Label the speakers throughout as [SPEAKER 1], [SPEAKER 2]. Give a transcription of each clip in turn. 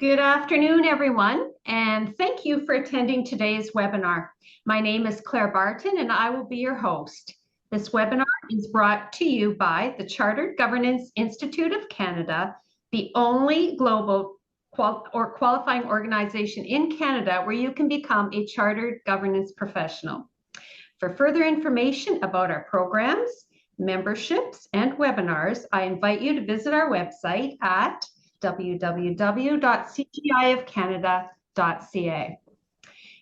[SPEAKER 1] Good afternoon, everyone, and thank you for attending today's webinar. My name is Claire Barton, and I will be your host. This webinar is brought to you by the Chartered Governance Institute of Canada, the only global qualifying organization in Canada where you can become a Chartered Governance Professional. For further information about our programs, memberships, and webinars, I invite you to visit our website at www.cgiofcanada.ca.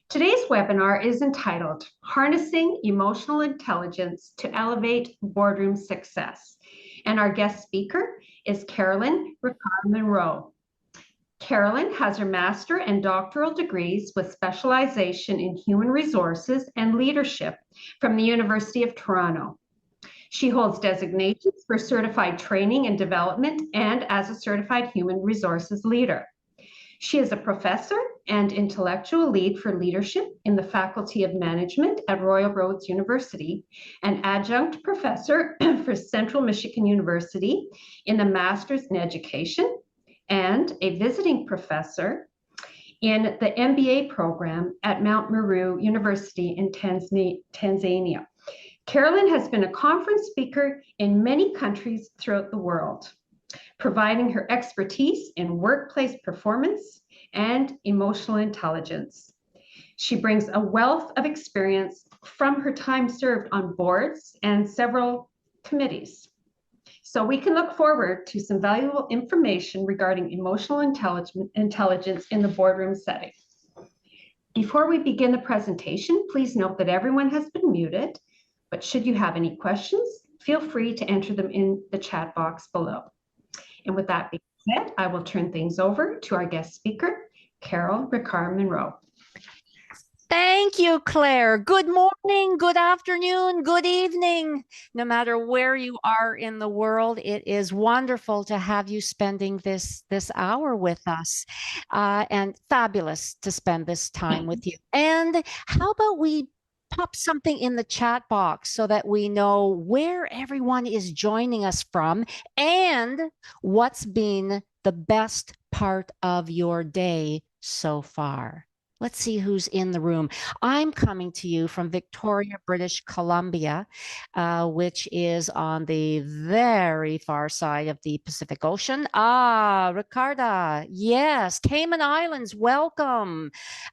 [SPEAKER 1] Today's webinar is entitled Harnessing Emotional Intelligence to Elevate Boardroom Success. And our guest speaker is Carolin, Rekar, Munro. Carolin has her master and doctoral degrees with specialization in human resources and leadership from the University of Toronto. She holds designations for certified training and development and as a certified human resources leader. She is a professor and intellectual lead for leadership in the Faculty of Management at Royal Roads University, an adjunct professor for Central Michigan University in the Master's in Education, and a visiting professor in the MBA program at Mount Meru University in Tanzania. Carolin has been a conference speaker in many countries throughout the world, providing her expertise in workplace performance and emotional intelligence. She brings a wealth of experience from her time served on boards and several committees. So we can look forward to some valuable information regarding emotional intelligence in the boardroom setting. Before we begin the presentation, please note that everyone has been muted. But should you have any questions, feel free to enter them in the chat box below. And with that being said, I will turn things over to our guest speaker, Rekar, Munro.
[SPEAKER 2] Thank you, Claire. Good morning, good afternoon, good evening. No matter where you are in the world, it is wonderful to have you spending this hour with us, and fabulous to spend this time with you. And how about we pop something in the chat box so that we know where everyone is joining us from and what's been the best part of your day so far. Let's see who's in the room. I'm coming to you from Victoria, British Columbia, which is on the very far side of the Pacific Ocean. Ricarda, yes. Cayman Islands, welcome.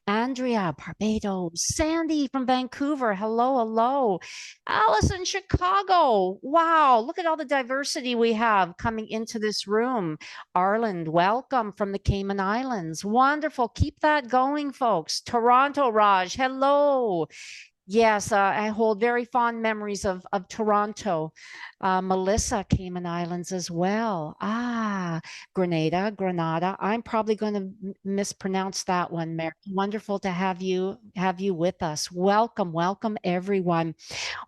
[SPEAKER 2] Andrea, Barbados. Sandy from Vancouver, hello, hello. Alice in Chicago, wow, look at all the diversity we have coming into this room. Arland, welcome from the Cayman Islands. Wonderful, keep that going, folks. Toronto, Raj, hello. Yes, I hold very fond memories of Toronto. Melissa, Cayman Islands as well. Grenada. I'm probably going to mispronounce that one, Mary. Wonderful to have you with us. Welcome, everyone.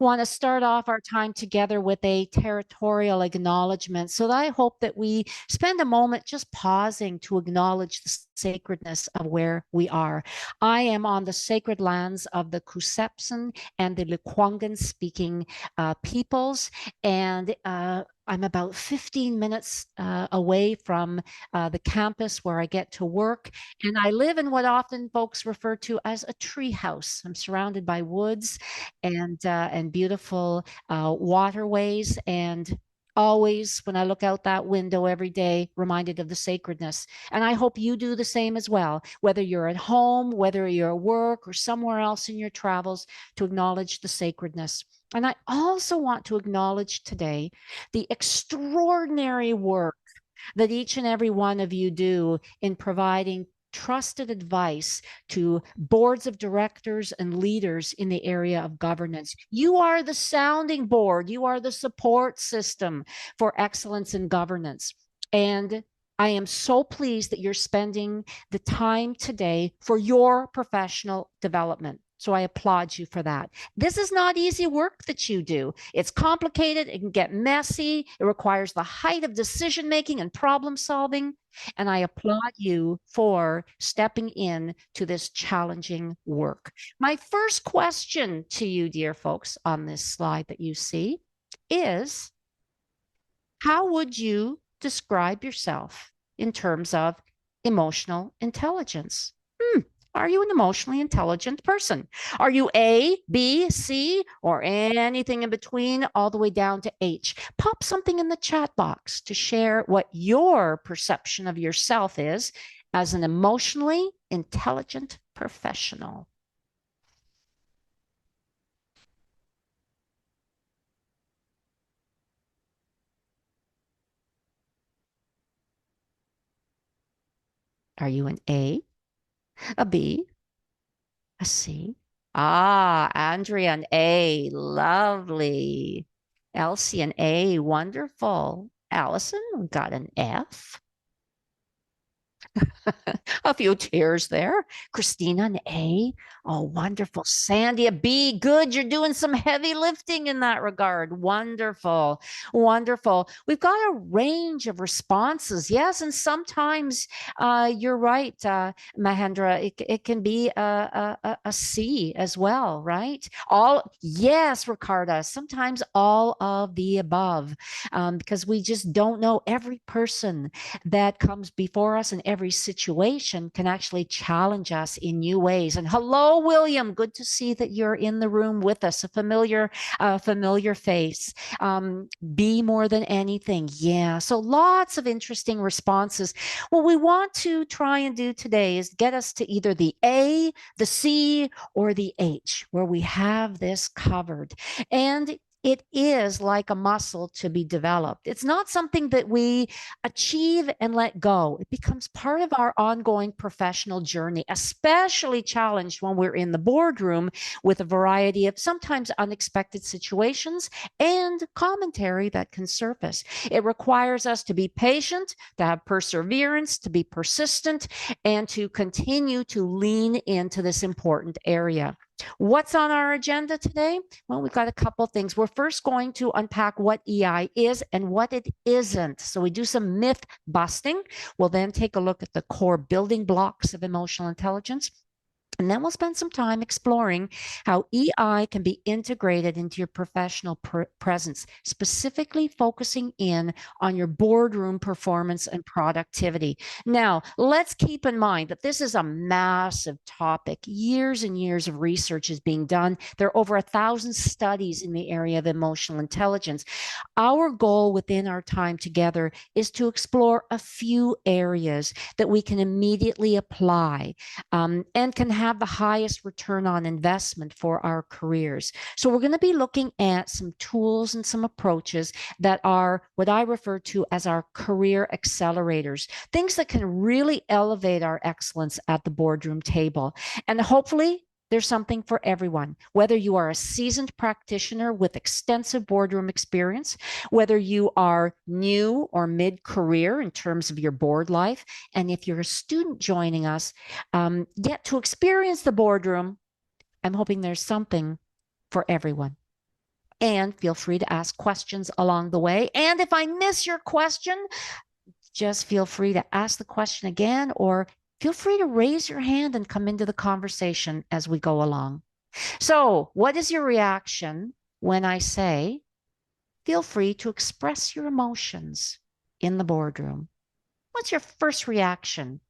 [SPEAKER 2] Want to start off our time together with a territorial acknowledgement. So I hope that we spend a moment just pausing to acknowledge the sacredness of where we are. I am on the sacred lands of the Kusepsan and the Lekwungen speaking peoples, and I'm about 15 minutes away from the campus where I get to work, and I live in what often folks refer to as a tree house. I'm surrounded by woods and beautiful waterways, and always, when I look out that window every day, reminded of the sacredness. And I hope you do the same as well, whether you're at home, whether you're at work, or somewhere else in your travels, to acknowledge the sacredness. And I also want to acknowledge today the extraordinary work that each and every one of you do in providing trusted advice to boards of directors and leaders in the area of governance. You are the sounding board. You are the support system for excellence in governance. And I am so pleased that you're spending the time today for your professional development. So I applaud you for that. This is not easy work that you do. It's complicated. It can get messy. It requires the height of decision-making and problem solving. And I applaud you for stepping in to this challenging work. My first question to you, dear folks, on this slide that you see is, how would you describe yourself in terms of emotional intelligence. Are you an emotionally intelligent person? Are you A, B, C, or anything in between, all the way down to H? Pop something in the chat box to share what your perception of yourself is as an emotionally intelligent professional. Are you an A, a B, a C? Ah, Andrea, an A. Lovely. Elsie, an A. Wonderful. Allison got an F. A few tears there. Christina, an A. Oh, wonderful. Sandy, a B. Good. You're doing some heavy lifting in that regard. Wonderful. Wonderful. We've got a range of responses. Yes. And sometimes you're right, Mahendra. It can be a C as well, right? Yes, Ricarda. Sometimes all of the above, because we just don't know every person that comes before us in every situation can actually challenge us in new ways. And hello, William. Good to see that you're in the room with us. A familiar face. Be more than anything. Yeah. So lots of interesting responses. What we want to try and do today is get us to either the A, the C, or the H, where we have this covered. And it is like a muscle to be developed. It's not something that we achieve and let go. It becomes part of our ongoing professional journey, especially challenged when we're in the boardroom with a variety of sometimes unexpected situations and commentary that can surface. It requires us to be patient, to have perseverance, to be persistent, and to continue to lean into this important area. What's on our agenda today? Well, we've got a couple of things. We're first going to unpack what EI is and what it isn't. So we do some myth busting. We'll then take a look at the core building blocks of emotional intelligence. And then we'll spend some time exploring how EI can be integrated into your professional presence, specifically focusing in on your boardroom performance and productivity. Now, let's keep in mind that this is a massive topic. Years and years of research is being done. There are over 1,000 studies in the area of emotional intelligence. Our goal within our time together is to explore a few areas that we can immediately apply and can have the highest return on investment for our careers. So we're going to be looking at some tools and some approaches that are what I refer to as our career accelerators, things that can really elevate our excellence at the boardroom table. And hopefully there's something for everyone, whether you are a seasoned practitioner with extensive boardroom experience, whether you are new or mid-career in terms of your board life, and if you're a student joining us, yet to experience the boardroom, I'm hoping there's something for everyone. And feel free to ask questions along the way. And if I miss your question, just feel free to ask the question again, or feel free to raise your hand and come into the conversation as we go along. So, what is your reaction when I say, feel free to express your emotions in the boardroom? What's your first reaction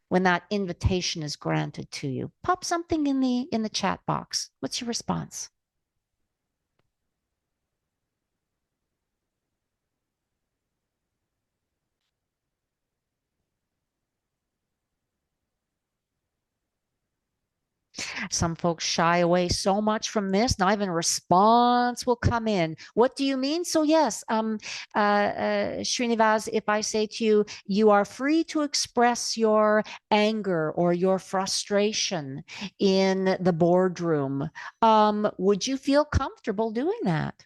[SPEAKER 2] when that invitation is granted to you? Pop something in the chat box. What's your response? Some folks shy away so much from this. Not even a response will come in. What do you mean? So yes, Srinivas, if I say to you, you are free to express your anger or your frustration in the boardroom, would you feel comfortable doing that?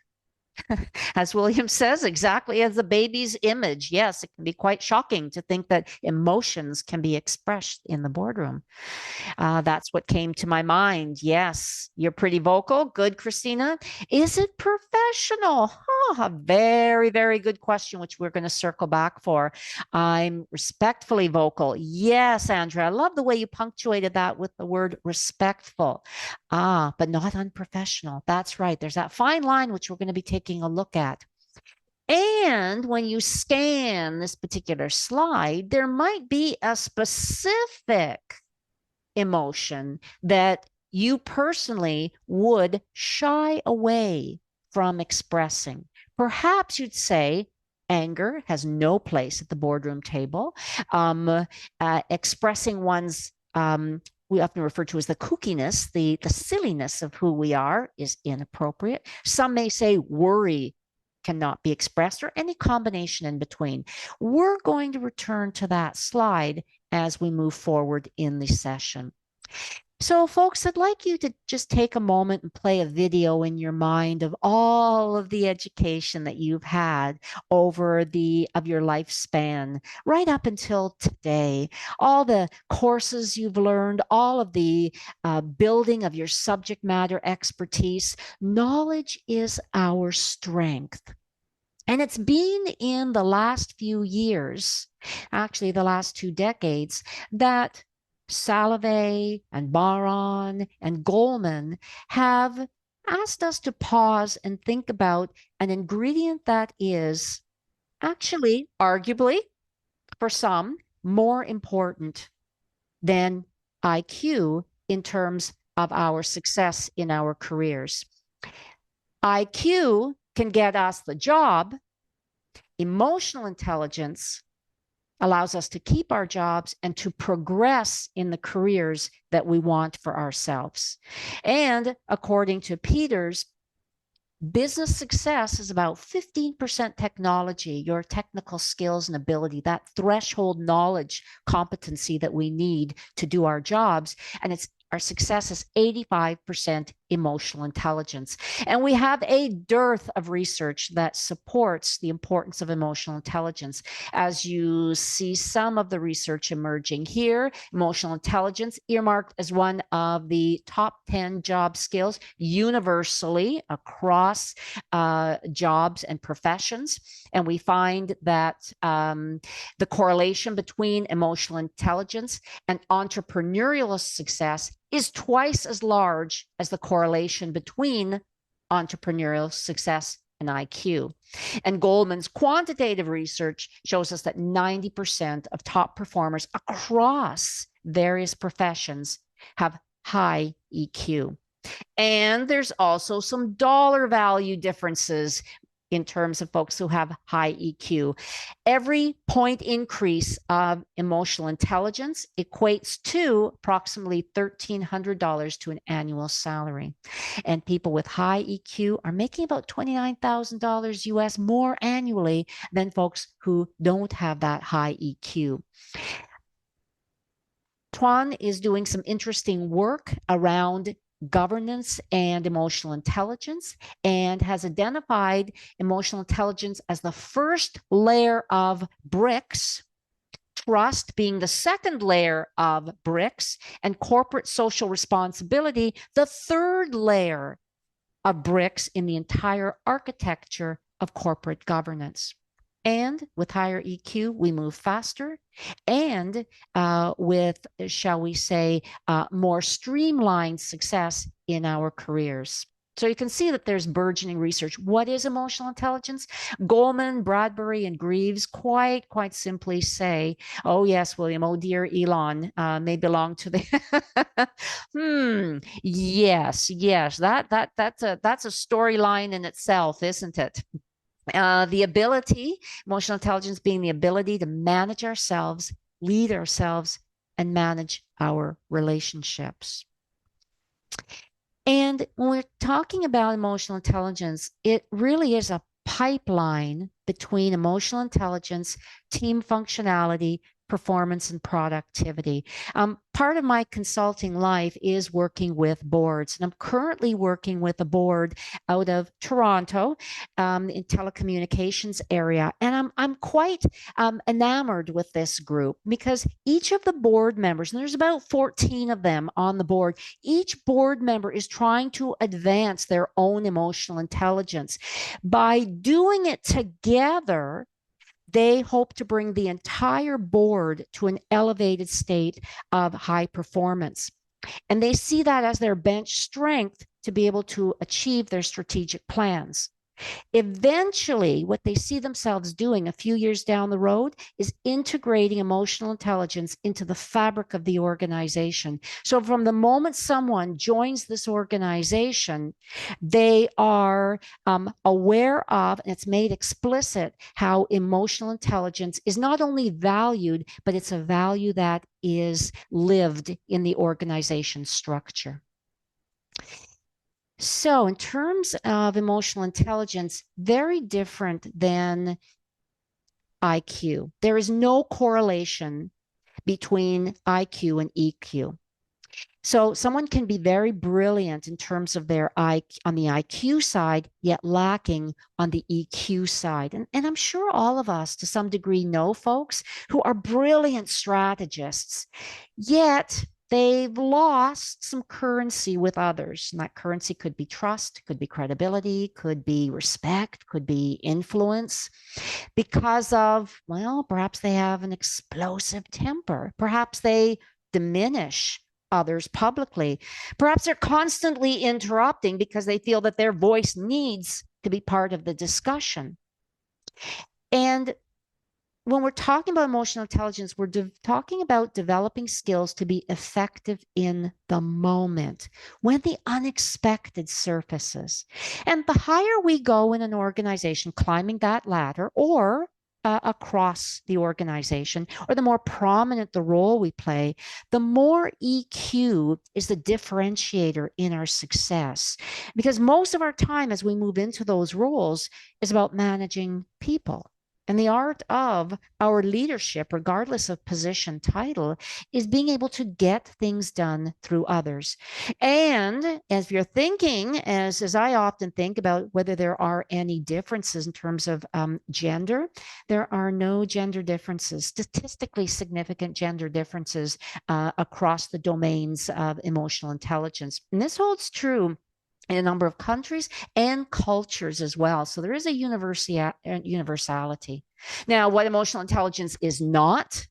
[SPEAKER 2] As William says, exactly as the baby's image. Yes, it can be quite shocking to think that emotions can be expressed in the boardroom. That's what came to my mind. Yes, you're pretty vocal. Good, Christina. Is it professional? A very, very good question, which we're going to circle back for. I'm respectfully vocal. Yes, Andrea, I love the way you punctuated that with the word respectful. But not unprofessional. That's right. There's that fine line, which we're going to be taking a look at. And when you scan this particular slide, there might be a specific emotion that you personally would shy away from expressing. Perhaps you'd say anger has no place at the boardroom table. Expressing one's we often refer to as the kookiness, the silliness of who we are is inappropriate. Some may say worry cannot be expressed, or any combination in between. We're going to return to that slide as we move forward in the session. So, folks, I'd like you to just take a moment and play a video in your mind of all of the education that you've had over your lifespan, right up until today. All the courses you've learned, all of the building of your subject matter expertise. Knowledge is our strength. And it's been in the last few years, actually the last 2 decades, that Salovey and Baron and Goleman have asked us to pause and think about an ingredient that is actually, arguably, for some, more important than IQ in terms of our success in our careers. IQ can get us the job. Emotional intelligence allows us to keep our jobs and to progress in the careers that we want for ourselves. And according to Peters, business success is about 15% technology, your technical skills and ability, that threshold knowledge competency that we need to do our jobs. And our success is 85% emotional intelligence. And we have a dearth of research that supports the importance of emotional intelligence. As you see some of the research emerging here, emotional intelligence earmarked as one of the top 10 job skills universally across jobs and professions. And we find that the correlation between emotional intelligence and entrepreneurial success is twice as large as the correlation between entrepreneurial success and IQ. And Goldman's quantitative research shows us that 90% of top performers across various professions have high EQ. And there's also some dollar value differences in terms of folks who have high EQ. Every point increase of emotional intelligence equates to approximately $1,300 to an annual salary. And people with high EQ are making about $29,000 US more annually than folks who don't have that high EQ. Tuan is doing some interesting work around governance and emotional intelligence, and has identified emotional intelligence as the first layer of bricks, trust being the second layer of bricks, and corporate social responsibility the third layer of bricks in the entire architecture of corporate governance. And with higher EQ, we move faster, and with, shall we say, more streamlined success in our careers. So you can see that there's burgeoning research. What is emotional intelligence? Goleman, Bradbury, and Greaves quite simply say, oh yes, William, oh dear Elon, may belong to the yes, that's a storyline in itself, isn't it? The ability, emotional intelligence being the ability to manage ourselves, lead ourselves, and manage our relationships. And when we're talking about emotional intelligence, it really is a pipeline between emotional intelligence, team functionality, performance, and productivity. Part of my consulting life is working with boards, and I'm currently working with a board out of Toronto in telecommunications area, and I'm quite enamored with this group, because each of the board members, and there's about 14 of them on the board, each board member is trying to advance their own emotional intelligence. By doing it together, they hope to bring the entire board to an elevated state of high performance. And they see that as their bench strength to be able to achieve their strategic plans. Eventually, what they see themselves doing a few years down the road is integrating emotional intelligence into the fabric of the organization. So from the moment someone joins this organization, they are aware of, and it's made explicit, how emotional intelligence is not only valued, but it's a value that is lived in the organization structure. So in terms of emotional intelligence, very different than IQ. There is no correlation between IQ and EQ. So someone can be very brilliant in terms of their IQ on the IQ side, yet lacking on the EQ side. And I'm sure all of us to some degree know folks who are brilliant strategists, yet they've lost some currency with others. And that currency could be trust, could be credibility, could be respect, could be influence because of, well, perhaps they have an explosive temper. Perhaps they diminish others publicly. Perhaps they're constantly interrupting because they feel that their voice needs to be part of the discussion. And when we're talking about emotional intelligence, we're talking about developing skills to be effective in the moment when the unexpected surfaces. And the higher we go in an organization, climbing that ladder, or across the organization, or the more prominent the role we play, the more EQ is the differentiator in our success. Because most of our time as we move into those roles is about managing people. And the art of our leadership, regardless of position title, is being able to get things done through others. And as you're thinking, as I often think about whether there are any differences in terms of gender, there are no gender differences, statistically significant gender differences across the domains of emotional intelligence. And this holds true in a number of countries and cultures as well. So there is a universality. Now, what emotional intelligence is not?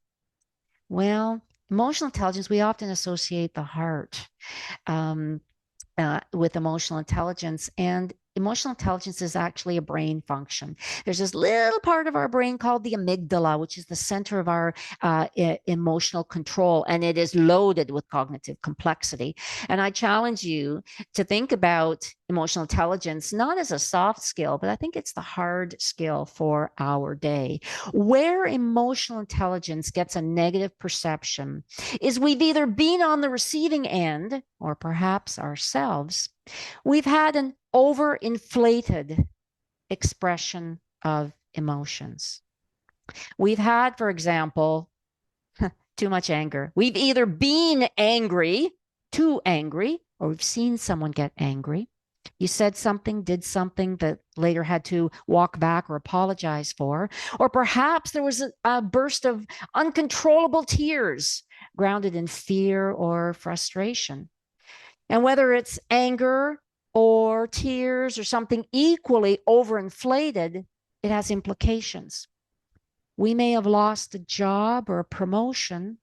[SPEAKER 2] Well, emotional intelligence, we often associate the heart with emotional intelligence. And emotional intelligence is actually a brain function. There's this little part of our brain called the amygdala, which is the center of our emotional control, and it is loaded with cognitive complexity. And I challenge you to think about emotional intelligence not as a soft skill, but I think it's the hard skill for our day. Where emotional intelligence gets a negative perception is we've either been on the receiving end, or perhaps ourselves, we've had an overinflated expression of emotions. We've had, for example, too much anger. We've either been angry, too angry, or we've seen someone get angry. You said something, did something that later had to walk back or apologize for. Or perhaps there was a burst of uncontrollable tears grounded in fear or frustration. And whether it's anger or tears or something equally overinflated, it has implications. We may have lost a job or a promotion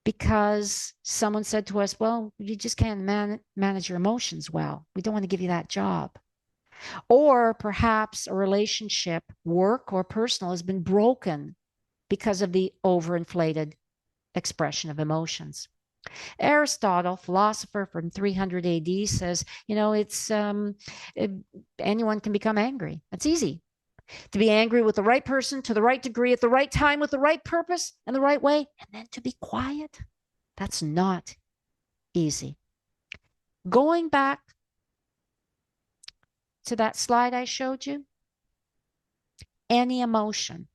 [SPEAKER 2] because someone said to us, well, you just can't manage your emotions well. We don't want to give you that job. Or perhaps a relationship, work or personal, has been broken because of the overinflated expression of emotions. Aristotle, philosopher from 300 AD, says, anyone can become angry. It's easy to be angry with the right person, to the right degree, at the right time, with the right purpose and the right way, and then to be quiet. That's not easy. Going back to that slide I showed you, any emotion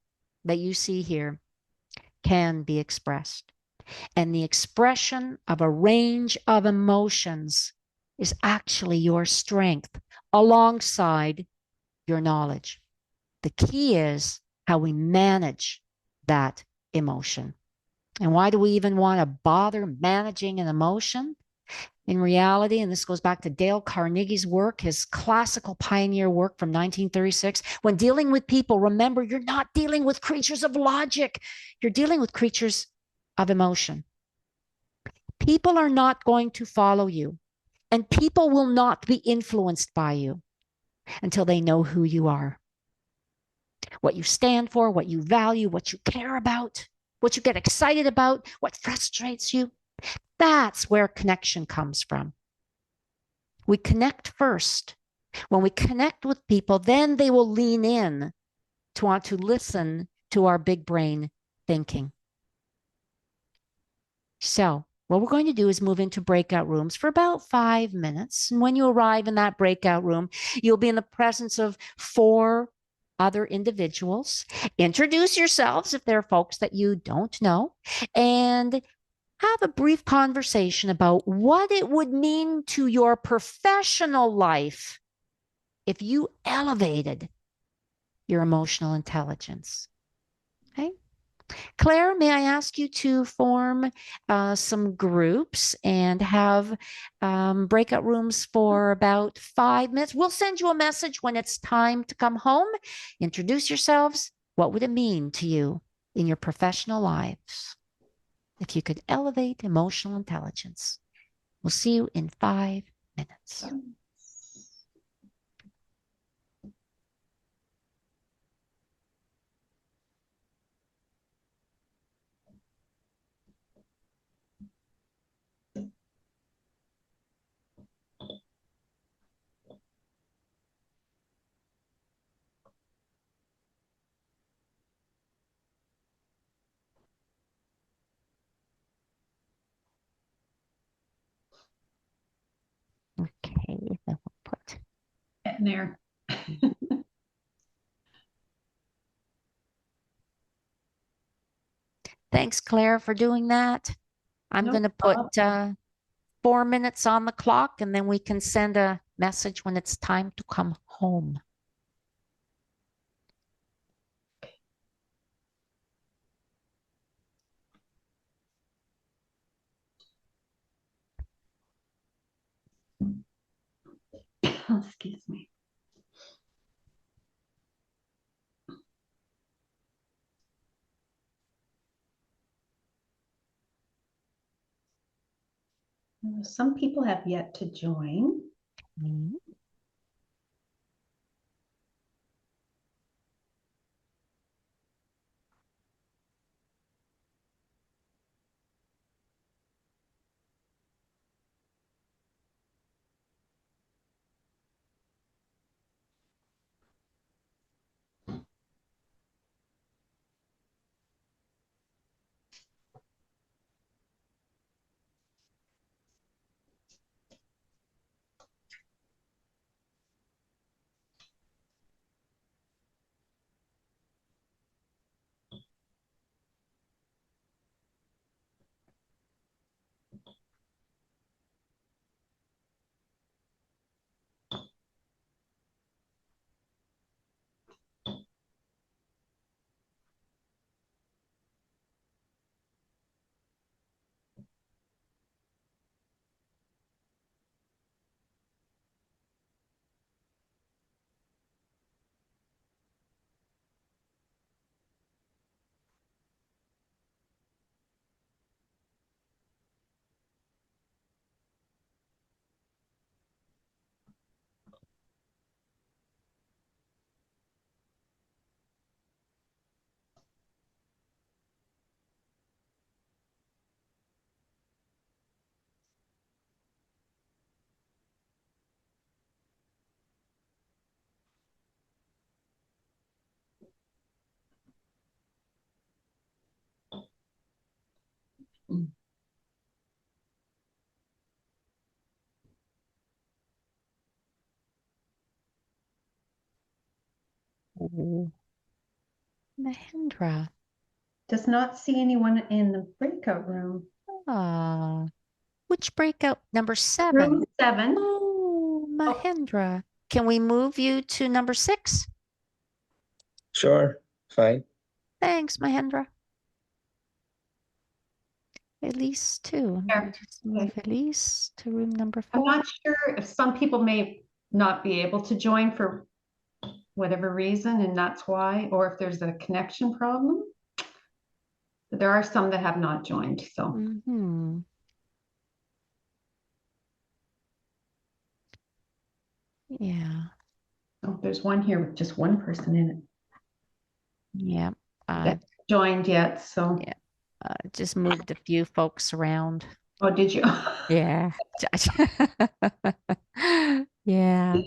[SPEAKER 2] that you see here can be expressed. And the expression of a range of emotions is actually your strength alongside your knowledge. The key is how we manage that emotion. And why do we even want to bother managing an emotion? In reality, and this goes back to Dale Carnegie's work, his classical pioneer work from 1936, when dealing with people, remember, you're not dealing with creatures of logic. You're dealing with creatures of emotion. People are not going to follow you, and people will not be influenced by you. until they know who you are, what you stand for, what you value, what you care about, what you get excited about, what frustrates you. That's where connection comes from. We connect first. When we connect with people, then they will lean in to want to listen to our big brain thinking. So what we're going to do is move into breakout rooms for about 5 minutes. And when you arrive in that breakout room, you'll be in the presence of 4 other individuals. Introduce yourselves if there are folks that you don't know, and have a brief conversation about what it would mean to your professional life if you elevated your emotional intelligence. Okay. Claire, may I ask you to form some groups and have breakout rooms for about 5 minutes? We'll send you a message when it's time to come home. Introduce yourselves. What would it mean to you in your professional lives if you could elevate emotional intelligence? We'll see you in 5 minutes. Okay, then we'll put
[SPEAKER 1] in there.
[SPEAKER 2] Thanks, Claire, for doing that. I'm
[SPEAKER 1] No
[SPEAKER 2] going to put 4 minutes on the clock, and then we can send a message when it's time to come home.
[SPEAKER 1] Excuse me. Some people have yet to join.
[SPEAKER 2] Mm-hmm. Oh, Mahendra.
[SPEAKER 1] Does not see anyone in the breakout room.
[SPEAKER 2] Which breakout? Number 7.
[SPEAKER 1] Room 7.
[SPEAKER 2] Oh, Mahendra. Can we move you to number 6?
[SPEAKER 3] Sure, fine.
[SPEAKER 2] Thanks, Mahendra. Elise, too.
[SPEAKER 1] There.
[SPEAKER 2] Just move Elise to room number 4.
[SPEAKER 1] I'm not sure if some people may not be able to join for whatever reason, and that's why, or if there's a connection problem. But there are some that have not joined, so.
[SPEAKER 2] Mm-hmm. Yeah.
[SPEAKER 1] Oh, there's one here with just one person in it.
[SPEAKER 2] Yeah.
[SPEAKER 1] That joined yet, so.
[SPEAKER 2] Yeah. Just moved a few folks around.
[SPEAKER 1] Oh, did you?
[SPEAKER 2] Yeah. Yeah.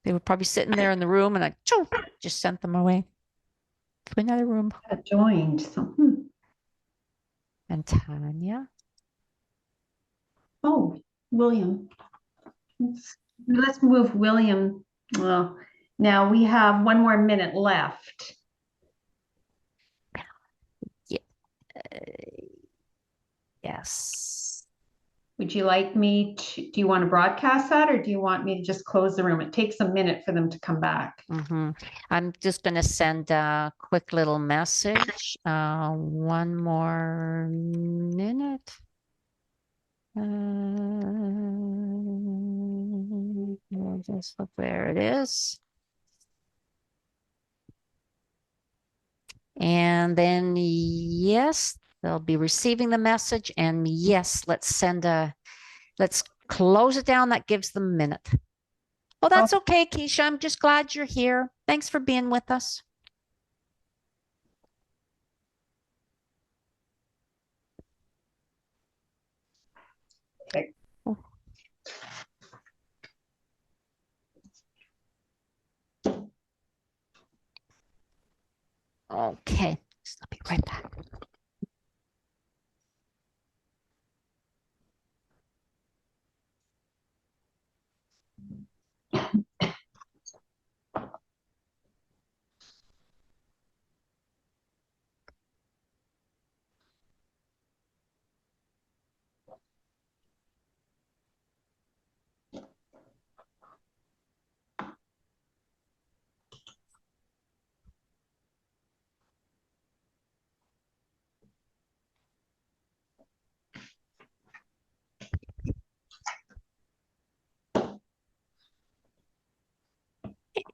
[SPEAKER 2] They were probably sitting there in the room and I just sent them away to another room.
[SPEAKER 1] That joined, so.
[SPEAKER 2] And Tanya.
[SPEAKER 1] Oh, William. Let's move William. Well, now we have 1 more minute left.
[SPEAKER 2] Yeah. Yes.
[SPEAKER 1] Would you like me to, do you want to broadcast that or do you want me to just close the room? It takes a minute for them to come back.
[SPEAKER 2] I'm just going to send a quick little message. 1 more minute. Just look, there it is. And then, yes, they'll be receiving the message. And yes, let's close it down. That gives them a minute. Well, that's okay, Keisha. I'm just glad you're here. Thanks for being with us.
[SPEAKER 1] Okay.
[SPEAKER 2] Okay, so I'll be right back.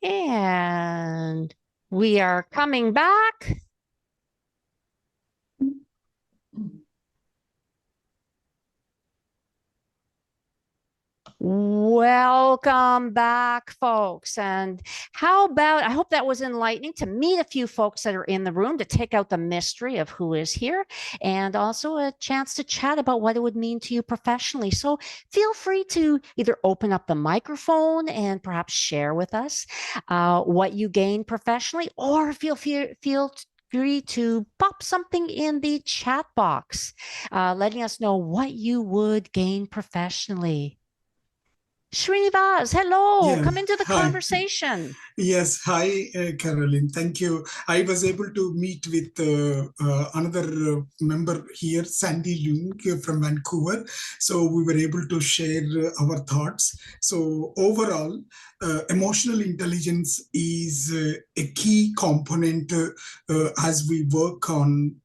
[SPEAKER 2] And we are coming back. Welcome back, folks. And how about, I hope that was enlightening to meet a few folks that are in the room, to take out the mystery of who is here, and also a chance to chat about what it would mean to you professionally. So feel free to either open up the microphone and perhaps share with us what you gained professionally, or feel free to pop something in the chat box, letting us know what you would gain professionally. Srinivas, hello. Come into the conversation.
[SPEAKER 4] Yes, hi, Carolin. Thank you. I was able to meet with another member here, Sandy Lung from Vancouver. So we were able to share our thoughts. So overall, emotional intelligence is a key component as we work on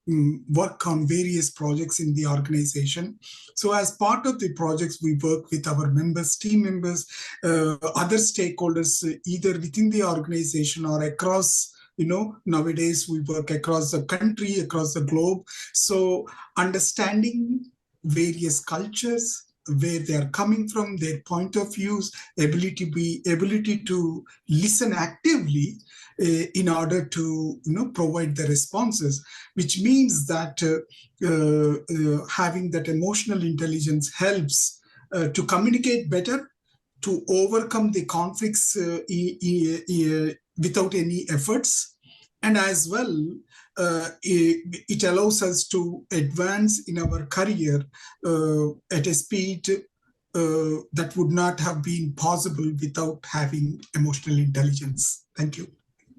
[SPEAKER 4] various projects in the organization. So as part of the projects, we work with our members, team members, other stakeholders, either within the organization or across. Nowadays we work across the country, across the globe. So understanding various cultures, where they are coming from, their point of views, ability to listen actively in order to provide the responses, which means that having that emotional intelligence helps to communicate better, to overcome the conflicts without any efforts, and as well it allows us to advance in our career at a speed that would not have been possible without having emotional intelligence. Thank you.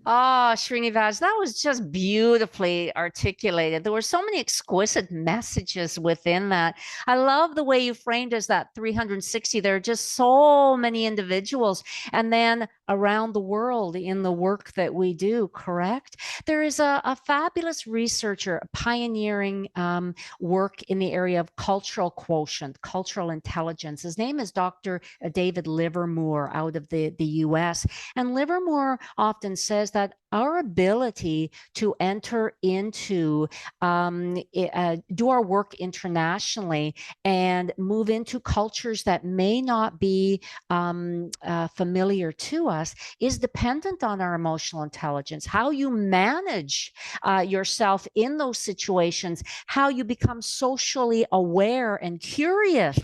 [SPEAKER 2] Oh, Srinivas, that was just beautifully articulated. There were so many exquisite messages within that. I love the way you framed as that 360. There are just so many individuals, and then around the world in the work that we do, correct? There is a fabulous researcher pioneering work in the area of cultural quotient, cultural intelligence. His name is Dr. David Livermore out of the US. And Livermore often says realize that our ability to enter into, do our work internationally and move into cultures that may not be familiar to us is dependent on our emotional intelligence. How you manage yourself in those situations, how you become socially aware and curious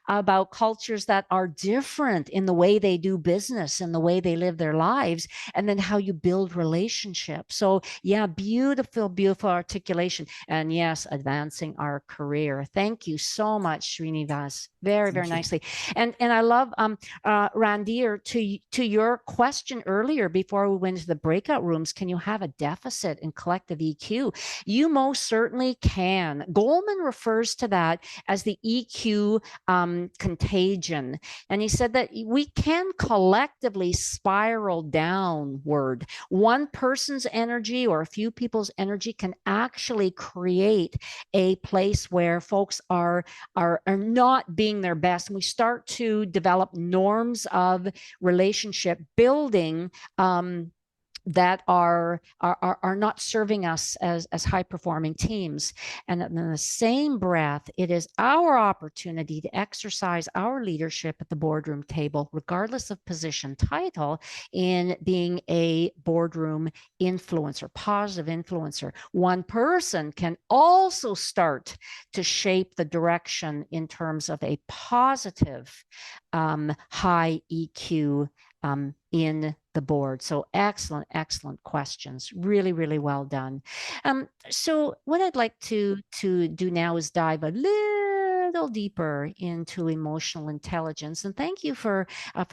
[SPEAKER 2] about cultures that are different in the way they do business and the way they live their lives, and then how you build relationships. So yeah, beautiful, beautiful articulation. And yes, advancing our career. Thank you so much, Srinivas. Very, very nicely. And I love Randir, to your question earlier before we went to the breakout rooms, can you have a deficit in collective EQ? You most certainly can. Goleman refers to that as the EQ contagion. And he said that we can collectively spiral downward. One person's energy or a few people's energy can actually create a place where folks are not being their best. And we start to develop norms of relationship building that are not serving us as high performing teams. And in the same breath, it is our opportunity to exercise our leadership at the boardroom table, regardless of position title, in being a boardroom influencer, positive influencer. One person can also start to shape the direction in terms of a positive high EQ in the board. So excellent, excellent questions. Really, really well done. So what I'd like to do now is dive a little deeper into emotional intelligence. And thank you for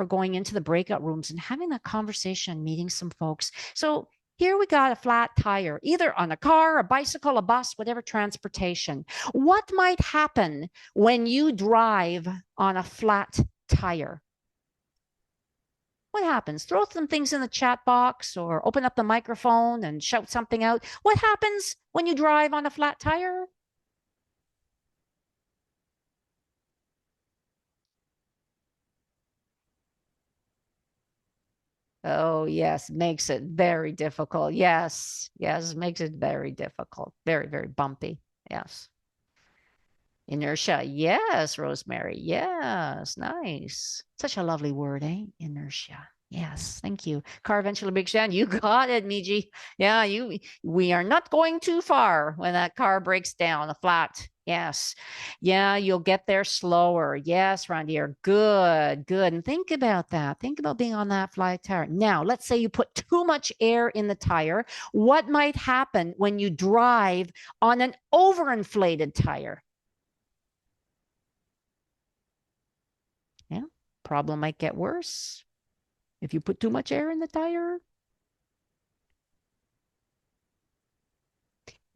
[SPEAKER 2] going into the breakout rooms and having that conversation, meeting some folks. So here we got a flat tire, either on a car, a bicycle, a bus, whatever transportation. What might happen when you drive on a flat tire? What happens? Throw some things in the chat box or open up the microphone and shout something out. What happens when you drive on a flat tire? Oh, yes, makes it very difficult. Yes, yes, makes it very difficult. Very, very bumpy. Yes. Inertia. Yes, Rosemary. Yes, nice. Such a lovely word, eh? Inertia. Yes, thank you. Car eventually breaks down. You got it, Miji. Yeah, we are not going too far when that car breaks down, a flat. Yes. Yeah, you'll get there slower. Yes, Randir. Good, good. And think about that. Think about being on that flat tire. Now, let's say you put too much air in the tire. What might happen when you drive on an overinflated tire? Yeah, problem might get worse if you put too much air in the tire.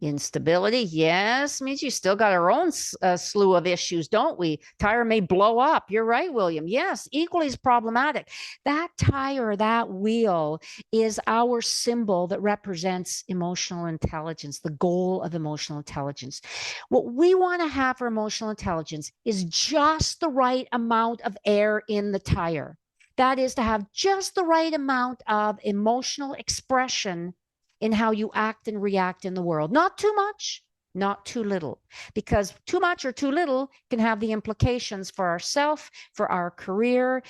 [SPEAKER 2] Instability, yes, means you still got our own slew of issues, don't we? Tire may blow up. You're right, William. Yes, equally as problematic. That tire, that wheel is our symbol that represents emotional intelligence, the goal of emotional intelligence. What we want to have for emotional intelligence is just the right amount of air in the tire. That is to have just the right amount of emotional expression in how you act and react in the world. Not too much, not too little, because too much or too little can have the implications for ourselves, for our career,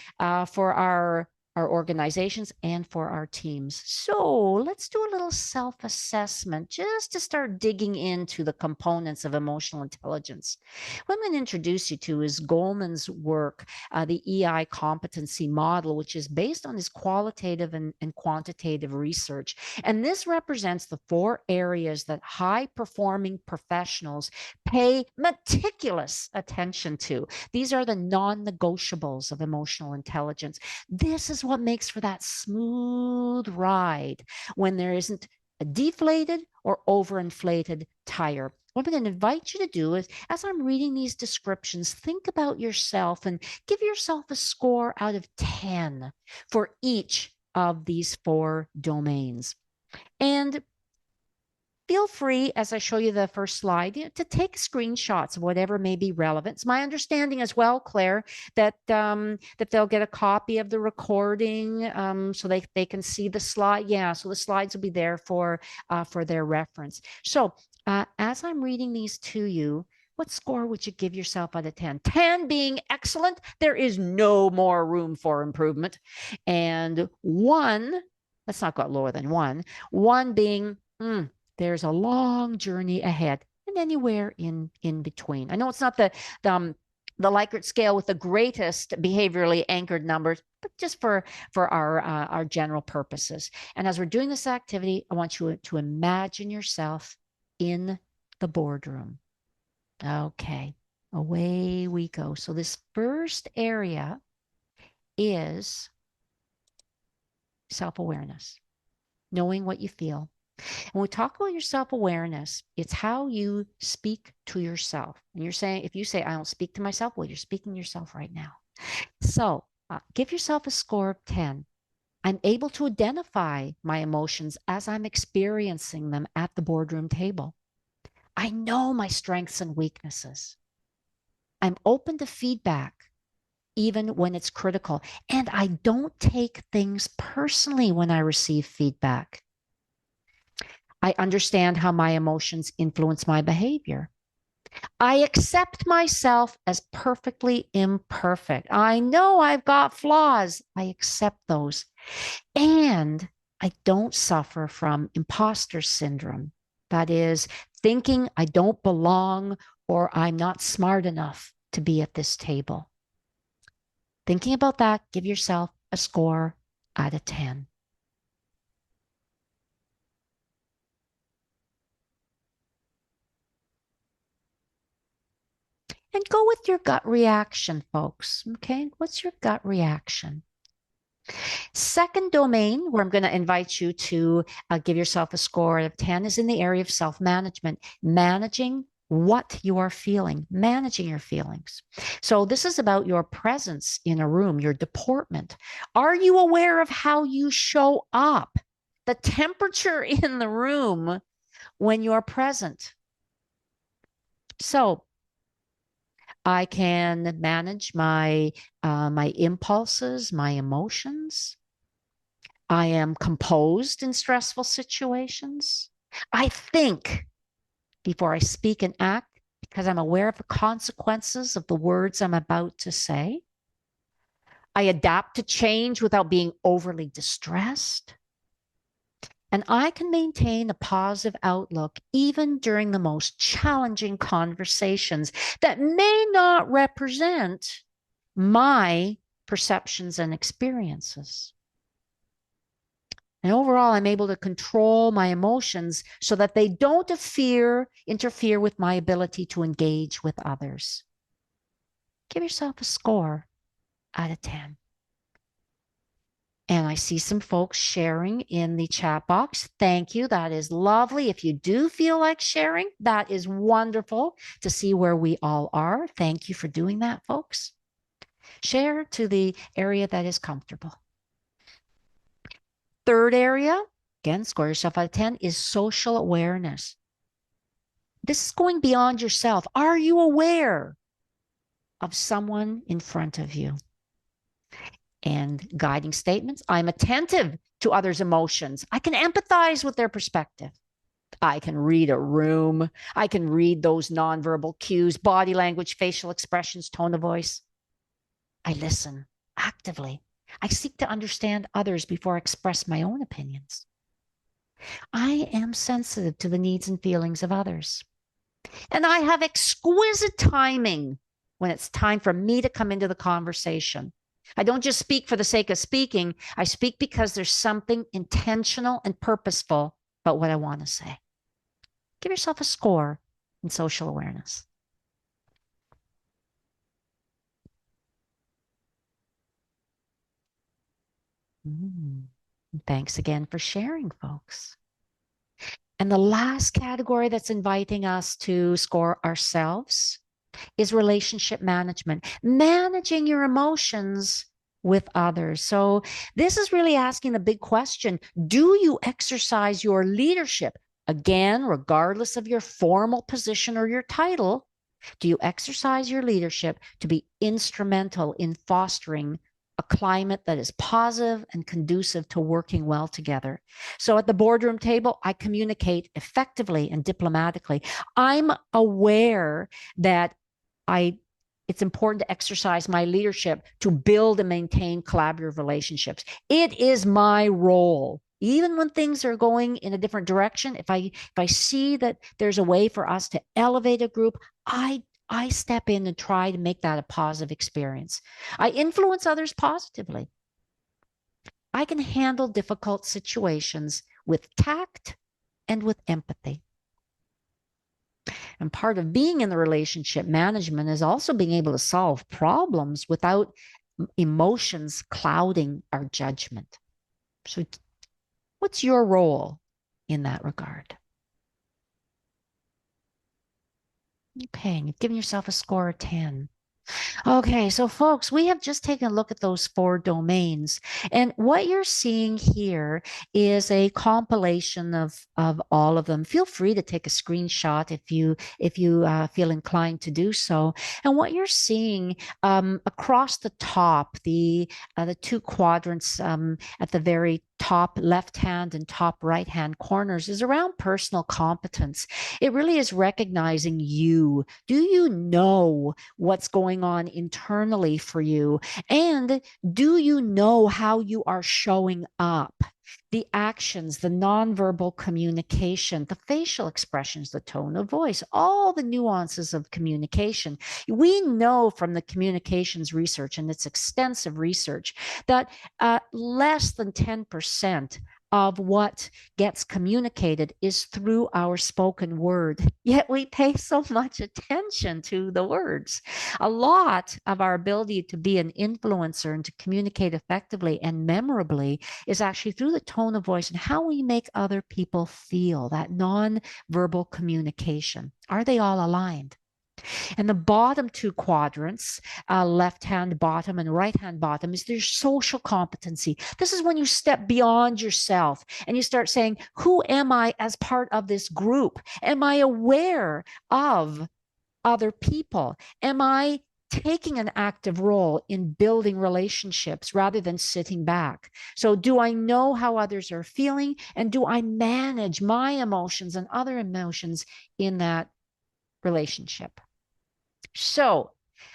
[SPEAKER 2] for our organizations, and for our teams. So let's do a little self-assessment just to start digging into the components of emotional intelligence. What I'm going to introduce you to is Goleman's work, the EI competency model, which is based on his qualitative and quantitative research. And this represents the 4 areas that high-performing professionals pay meticulous attention to. These are the non-negotiables of emotional intelligence. This is what makes for that smooth ride when there isn't a deflated or overinflated tire. What I'm going to invite you to do is, as I'm reading these descriptions, think about yourself and give yourself a score out of 10 for each of these 4 domains. And feel free, as I show you the first slide, to take screenshots of whatever may be relevant. It's my understanding as well, Claire, that that they'll get a copy of the recording so they can see the slide. Yeah, so the slides will be there for their reference. So as I'm reading these to you, what score would you give yourself out of 10? 10 being excellent, there is no more room for improvement. And 1, let's not go lower than 1. 1 being, there's a long journey ahead, and anywhere in between. I know it's not the Likert scale with the greatest behaviorally anchored numbers, but just for our general purposes. And as we're doing this activity, I want you to imagine yourself in the boardroom. Okay, away we go. So this first area is self-awareness, knowing what you feel. When we talk about your self-awareness, it's how you speak to yourself. And you're saying, if you say, I don't speak to myself, well, you're speaking to yourself right now. So give yourself a score of 10. I'm able to identify my emotions as I'm experiencing them at the boardroom table. I know my strengths and weaknesses. I'm open to feedback, even when it's critical. And I don't take things personally when I receive feedback. I understand how my emotions influence my behavior. I accept myself as perfectly imperfect. I know I've got flaws. I accept those. And I don't suffer from imposter syndrome. That is, thinking I don't belong or I'm not smart enough to be at this table. Thinking about that, give yourself a score out of 10. And go with your gut reaction, folks. Okay, what's your gut reaction? Second domain where I'm going to invite you to give yourself a score of 10 is in the area of self-management, managing what you are feeling, managing your feelings. So this is about your presence in a room, your deportment. Are you aware of how you show up, the temperature in the room when you're present? So I can manage my impulses, my emotions. I am composed in stressful situations. I think before I speak and act because I'm aware of the consequences of the words I'm about to say. I adapt to change without being overly distressed. And I can maintain a positive outlook even during the most challenging conversations that may not represent my perceptions and experiences. And overall, I'm able to control my emotions so that they don't interfere with my ability to engage with others. Give yourself a score out of 10. And I see some folks sharing in the chat box. Thank you. That is lovely. If you do feel like sharing, that is wonderful to see where we all are. Thank you for doing that, folks. Share to the area that is comfortable. Third area, again, score yourself out of 10, is social awareness. This is going beyond yourself. Are you aware of someone in front of you? And guiding statements, I'm attentive to others' emotions. I can empathize with their perspective. I can read a room. I can read those nonverbal cues, body language, facial expressions, tone of voice. I listen actively. I seek to understand others before I express my own opinions. I am sensitive to the needs and feelings of others. And I have exquisite timing when it's time for me to come into the conversation. I don't just speak for the sake of speaking. I speak because there's something intentional and purposeful about what I want to say. Give yourself a score in social awareness. Thanks again for sharing, folks. And the last category that's inviting us to score ourselves is relationship management, managing your emotions with others. So this is really asking the big question, do you exercise your leadership Again, regardless of your formal position or your title, do you exercise your leadership to be instrumental in fostering a climate that is positive and conducive to working well together? So at the boardroom table, I communicate effectively and diplomatically. I'm aware that it's important to exercise my leadership to build and maintain collaborative relationships. It is my role. Even when things are going in a different direction, if I see that there's a way for us to elevate a group, I step in and try to make that a positive experience. I influence others positively. I can handle difficult situations with tact and with empathy. And part of being in the relationship management is also being able to solve problems without emotions clouding our judgment. So what's your role in that regard? Okay, and you've given yourself a score of 10. Okay, so folks, we have just taken a look at those 4 domains. And what you're seeing here is a compilation of all of them. Feel free to take a screenshot if you feel inclined to do so. And what you're seeing across the top, the 2 quadrants at the very top left-hand and top right-hand corners is around personal competence. It really is recognizing you. Do you know what's going on internally for you? And do you know how you are showing up? The actions, the nonverbal communication, the facial expressions, the tone of voice, all the nuances of communication. We know from the communications research, and it's extensive research, that less than 10% of what gets communicated is through our spoken word. Yet we pay so much attention to the words. A lot of our ability to be an influencer and to communicate effectively and memorably is actually through the tone of voice and how we make other people feel, that non-verbal communication. Are they all aligned? And the bottom 2 quadrants, left-hand bottom and right-hand bottom, is their social competency. This is when you step beyond yourself and you start saying, who am I as part of this group? Am I aware of other people? Am I taking an active role in building relationships rather than sitting back? So do I know how others are feeling? And do I manage my emotions and other emotions in that relationship? So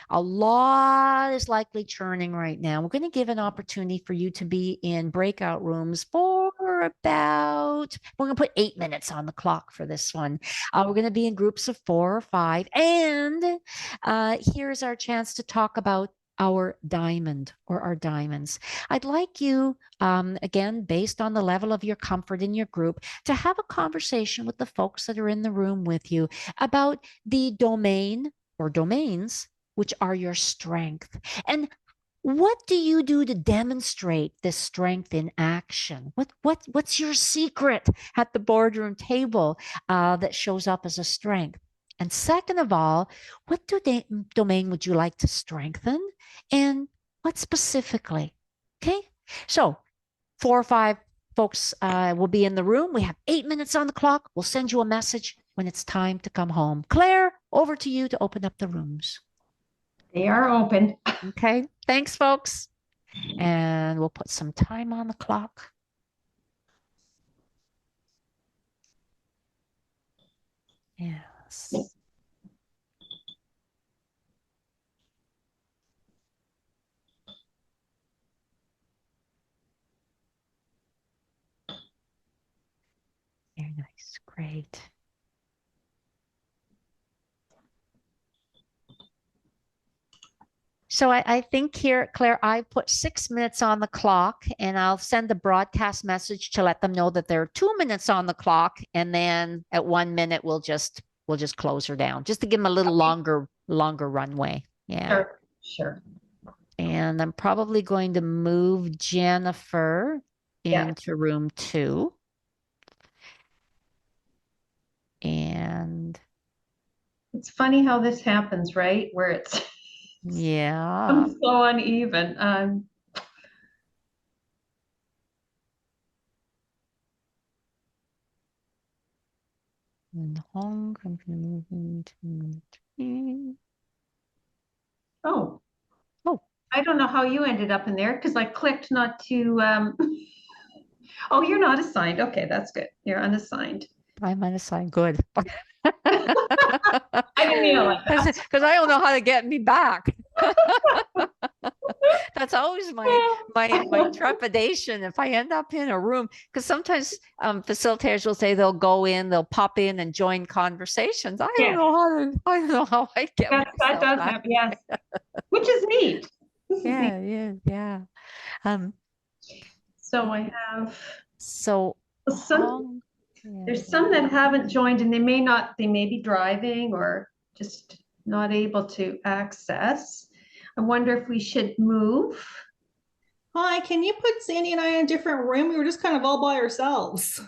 [SPEAKER 2] a lot is likely churning right now. We're going to give an opportunity for you to be in breakout rooms for about, we're going to put 8 minutes on the clock for this one. We're going to be in groups of 4 or 5. And here's our chance to talk about our diamond or our diamonds. I'd like you, again, based on the level of your comfort in your group, to have a conversation with the folks that are in the room with you about the domain or domains, which are your strength. And what do you do to demonstrate this strength in action? What's your secret at the boardroom table that shows up as a strength? And second of all, what domain would you like to strengthen? And what specifically? Okay, so 4 or 5 folks will be in the room. We have 8 minutes on the clock. We'll send you a message when it's time to come home. Claire, over to you to open up the rooms.
[SPEAKER 1] They are open.
[SPEAKER 2] Okay, thanks, folks. And we'll put some time on the clock. Yes. Very nice. Great. So I think here, Claire, I put 6 minutes on the clock, and I'll send a broadcast message to let them know that there are 2 minutes on the clock, and then at 1 minute we'll just close her down, just to give them a little longer runway. Yeah.
[SPEAKER 1] Sure.
[SPEAKER 2] And I'm probably going to move Jennifer into room 2. And
[SPEAKER 1] it's funny how this happens, right? Where it's
[SPEAKER 2] yeah,
[SPEAKER 1] so uneven.
[SPEAKER 2] And Hong Kong moving to
[SPEAKER 1] Oh,
[SPEAKER 2] oh,
[SPEAKER 1] I don't know how you ended up in there because I clicked not to. Oh, you're not assigned. Okay, that's good. You're unassigned.
[SPEAKER 2] I'm unassigned. Good.
[SPEAKER 1] I didn't mean it like that.
[SPEAKER 2] Because I don't know how to get me back. That's always my trepidation if I end up in a room, because sometimes facilitators will say they'll pop in and join conversations. I don't know how I get
[SPEAKER 1] Yes, that
[SPEAKER 2] myself
[SPEAKER 1] does
[SPEAKER 2] back.
[SPEAKER 1] happen. Yes, which is neat. This is neat.
[SPEAKER 2] Yeah.
[SPEAKER 1] So I have
[SPEAKER 2] So
[SPEAKER 1] some. There's some that haven't joined, and they may be driving or just not able to access. I wonder if we should move.
[SPEAKER 5] Hi, can you put Sandy and I in a different room? We were just kind of all by ourselves.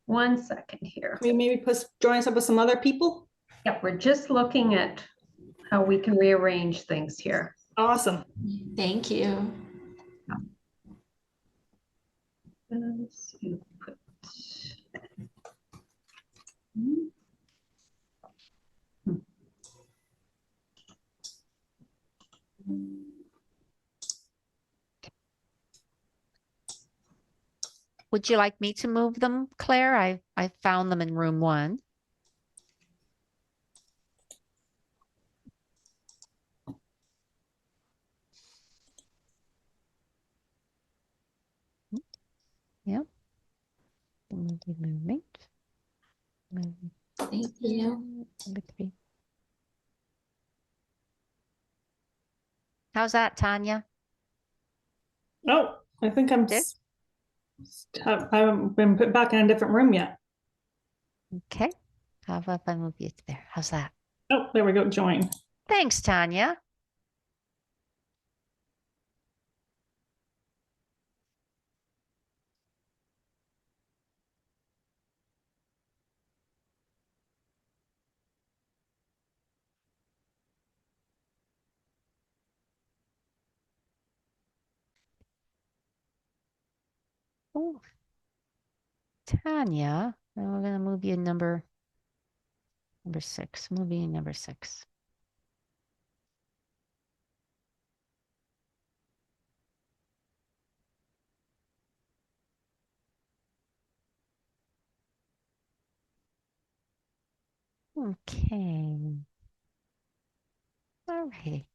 [SPEAKER 1] 1 second here.
[SPEAKER 5] Can we maybe join us up with some other people?
[SPEAKER 1] Yep, we're just looking at how we can rearrange things here.
[SPEAKER 5] Awesome.
[SPEAKER 6] Thank you.
[SPEAKER 1] Let's input.
[SPEAKER 2] would you like me to move them, Claire? I found them in room 1. Yep. Movement.
[SPEAKER 6] Thank you.
[SPEAKER 2] Number 3. How's that, Tanya?
[SPEAKER 5] Oh, I think I haven't been put back in a different room yet.
[SPEAKER 2] Okay. How about if I move you to there? How's that?
[SPEAKER 5] Oh, there we go. Join.
[SPEAKER 2] Thanks, Tanya. Oh, Tanya, we're going to move you number 6. Move you number 6. Okay. All right.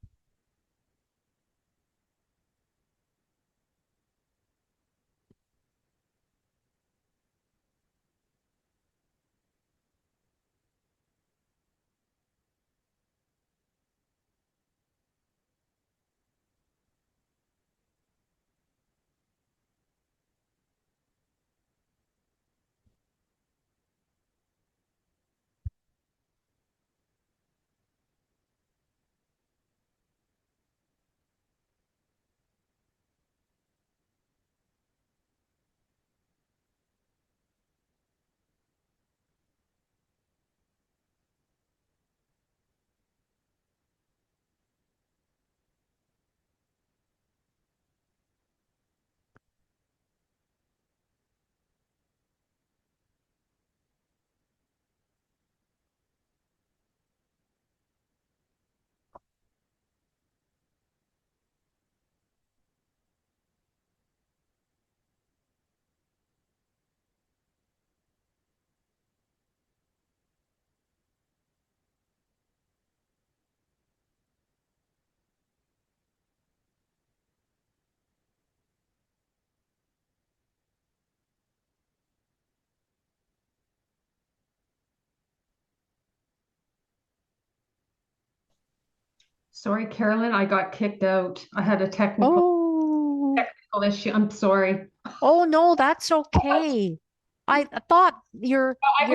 [SPEAKER 1] Sorry, Carolyn, I got kicked out. I had a technical issue. I'm sorry.
[SPEAKER 2] Oh, no, that's okay. I thought
[SPEAKER 1] I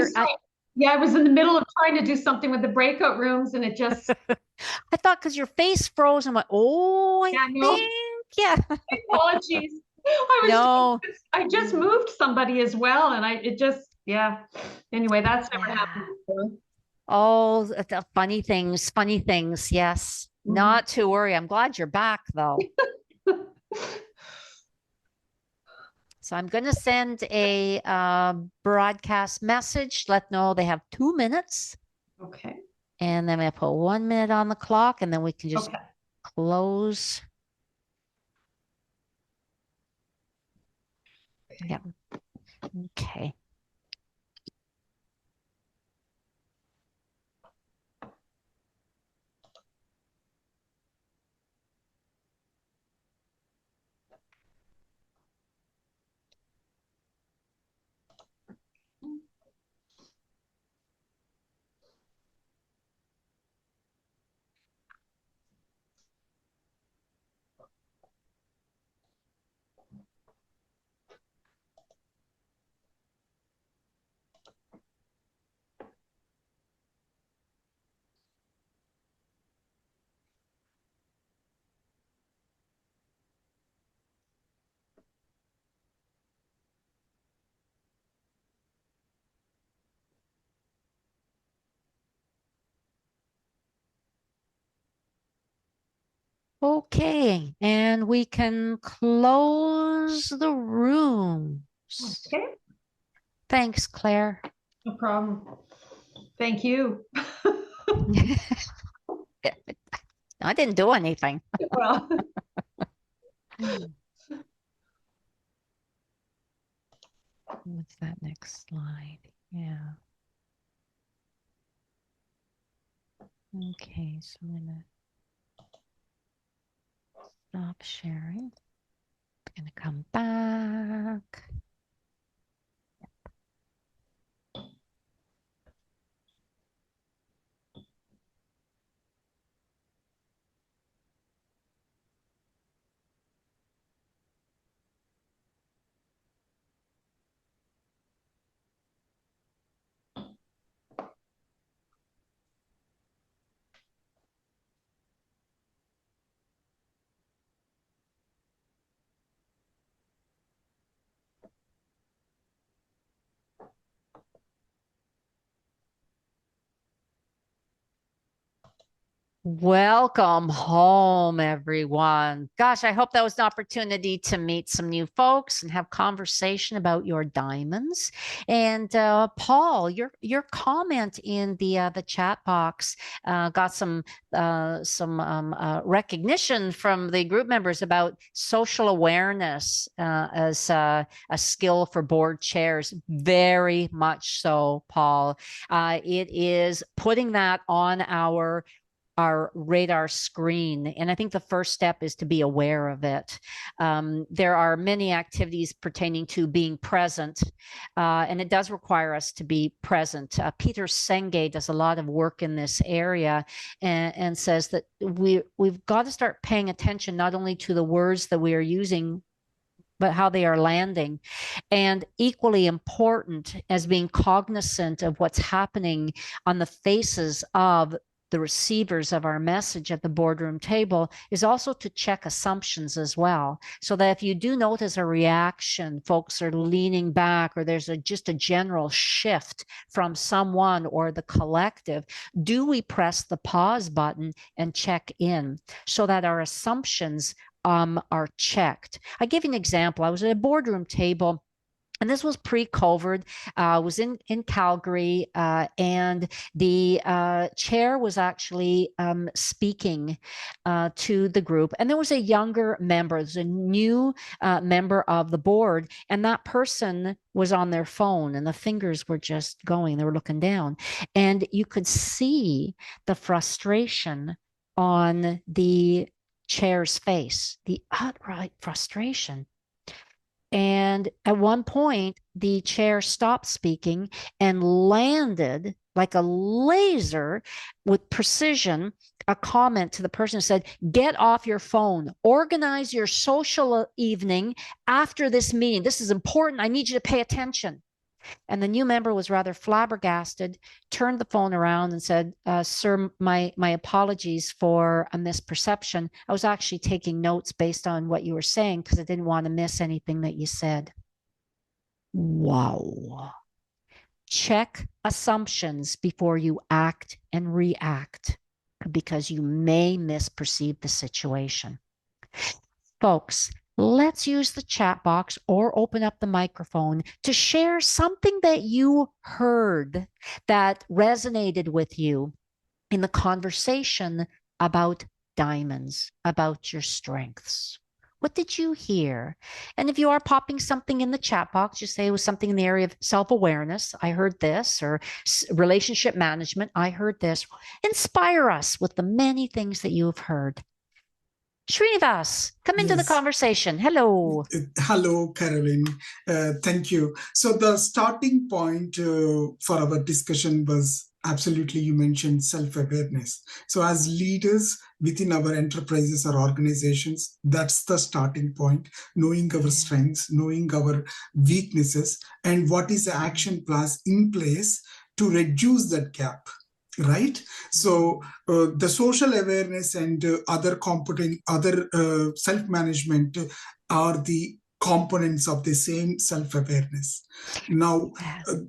[SPEAKER 1] was in the middle of trying to do something with the breakout rooms, and it just.
[SPEAKER 2] I thought because your face froze, I'm like, oh, yeah.
[SPEAKER 1] Apologies. I just moved somebody as well, and Anyway, that's never happened before.
[SPEAKER 2] Oh, the funny things. Yes. Not to worry. I'm glad you're back, though. So I'm going to send a broadcast message. Let know they have 2 minutes.
[SPEAKER 1] Okay.
[SPEAKER 2] And then I put 1 minute on the clock, and then we can just
[SPEAKER 1] Okay.
[SPEAKER 2] close. Yeah. Okay. Okay, and we can close the rooms.
[SPEAKER 1] Okay.
[SPEAKER 2] Thanks, Claire.
[SPEAKER 1] No problem. Thank you.
[SPEAKER 2] I didn't do anything.
[SPEAKER 1] Well,
[SPEAKER 2] What's that next slide? Yeah. Okay, so I'm gonna stop sharing. I'm gonna come back. Welcome home, everyone. Gosh, I hope that was an opportunity to meet some new folks and have conversation about your diamonds. And Paul, your comment in the chat box got some recognition from the group members about social awareness as a skill for board chairs. Very much so, Paul. It is putting that on our radar screen. And I think the first step is to be aware of it. There are many activities pertaining to being present, and it does require us to be present. Peter Senge does a lot of work in this area and says that we've got to start paying attention not only to the words that we are using, but how they are landing. And equally important as being cognizant of what's happening on the faces of the receivers of our message at the boardroom table is also to check assumptions as well. So that if you do notice a reaction, folks are leaning back, or there's just a general shift from someone or the collective, do we press the pause button and check in so that our assumptions are checked? I give you an example. I was at a boardroom table, and this was pre-COVID. Was in Calgary, and the chair was actually speaking to the group. And there was a younger member, there's a new member of the board, and that person was on their phone, and the fingers were just going. They were looking down, and you could see the frustration on the chair's face, the outright frustration. And at one point, the chair stopped speaking and landed like a laser with precision a comment to the person who said, "Get off your phone, organize your social evening after this meeting. This is important. I need you to pay attention." And the new member was rather flabbergasted, turned the phone around and said, "Sir, my apologies for a misperception. I was actually taking notes based on what you were saying because I didn't want to miss anything that you said." Wow. Check assumptions before you act and react, because you may misperceive the situation. Folks, let's use the chat box or open up the microphone to share something that you heard that resonated with you in the conversation about diamonds, about your strengths. What did you hear? And if you are popping something in the chat box, just say it was something in the area of self-awareness. I heard this, or relationship management. I heard this. Inspire us with the many things that you've heard. Srinivas, come into the
[SPEAKER 4] Yes.
[SPEAKER 2] conversation. Hello.
[SPEAKER 4] Hello, Carolin. Thank you. So the starting point for our discussion was absolutely, you mentioned self-awareness. So as leaders within our enterprises or organizations, that's the starting point, knowing our strengths, knowing our weaknesses, and what is the action plan in place to reduce that gap. Right. So the social awareness and other self-management are the components of the same self-awareness. Now,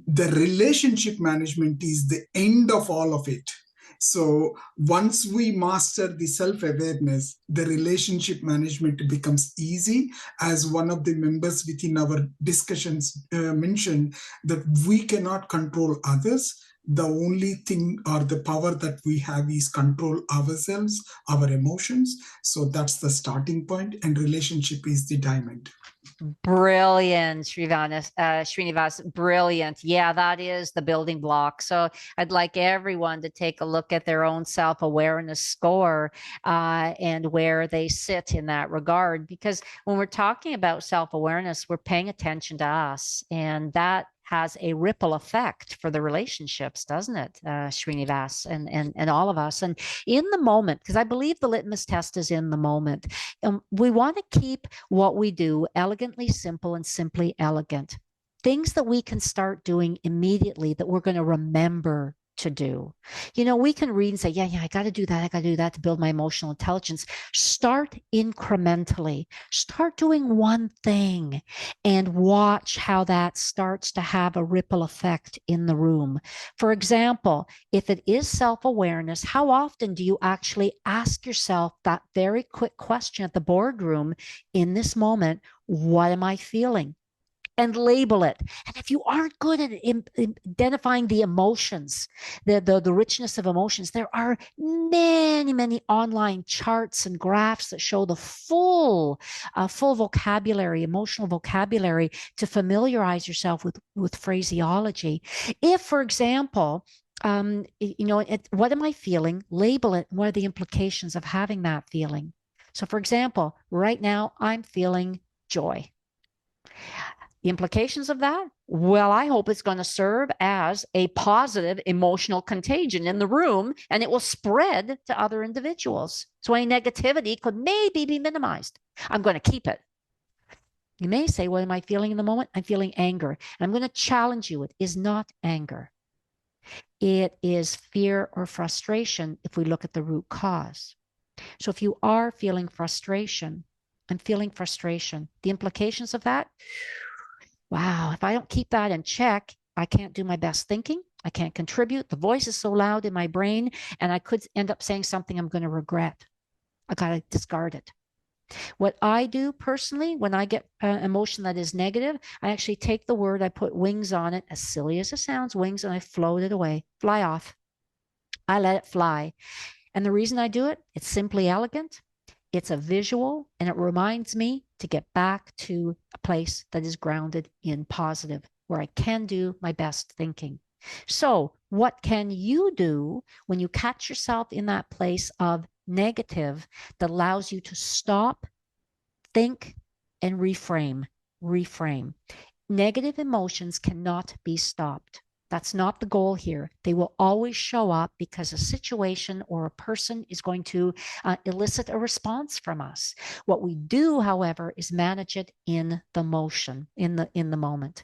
[SPEAKER 4] the relationship management is the end of all of it. So once we master the self-awareness, the relationship management becomes easy. As one of the members within our discussions mentioned, that we cannot control others. The only thing or the power that we have is control ourselves, our emotions. So that's the starting point, and relationship is the diamond.
[SPEAKER 2] Brilliant, Srinivas, brilliant. Yeah, that is the building block. So I'd like everyone to take a look at their own self-awareness score and where they sit in that regard. Because when we're talking about self-awareness, we're paying attention to us, and that has a ripple effect for the relationships, doesn't it, Srinivas, and all of us. And in the moment, because I believe the litmus test is in the moment, we want to keep what we do elegantly simple and simply elegant. Things that we can start doing immediately that we're going to remember to do. You know, we can read and say, yeah, I got to do that. I got to do that to build my emotional intelligence. Start incrementally. Start doing one thing and watch how that starts to have a ripple effect in the room. For example, if it is self-awareness, how often do you actually ask yourself that very quick question at the boardroom in this moment? What am I feeling? And label it. And if you aren't good at identifying the emotions, the richness of emotions, there are many online charts and graphs that show the full vocabulary, emotional vocabulary, to familiarize yourself with phraseology. If, for example, what am I feeling? Label it. What are the implications of having that feeling? So, for example, right now I'm feeling joy. The implications of that? Well, I hope it's going to serve as a positive emotional contagion in the room, and it will spread to other individuals. So any negativity could maybe be minimized. I'm going to keep it. You may say, what am I feeling in the moment? I'm feeling anger. And I'm going to challenge you. It is not anger. It is fear or frustration if we look at the root cause. So if you are feeling frustration, I'm feeling frustration. The implications of that? Wow, if I don't keep that in check, I can't do my best thinking. I can't contribute. The voice is so loud in my brain, and I could end up saying something I'm going to regret. I got to discard it. What I do personally, when I get emotion that is negative, I actually take the word, I put wings on it, as silly as it sounds, wings, and I float it away, fly off. I let it fly. And the reason I do it, it's simply elegant. It's a visual, and it reminds me to get back to a place that is grounded in positive, where I can do my best thinking. So what can you do when you catch yourself in that place of negative that allows you to stop, think, and reframe? Negative emotions cannot be stopped. That's not the goal here. They will always show up because a situation or a person is going to elicit a response from us. What we do, however, is manage it in the motion, in the moment.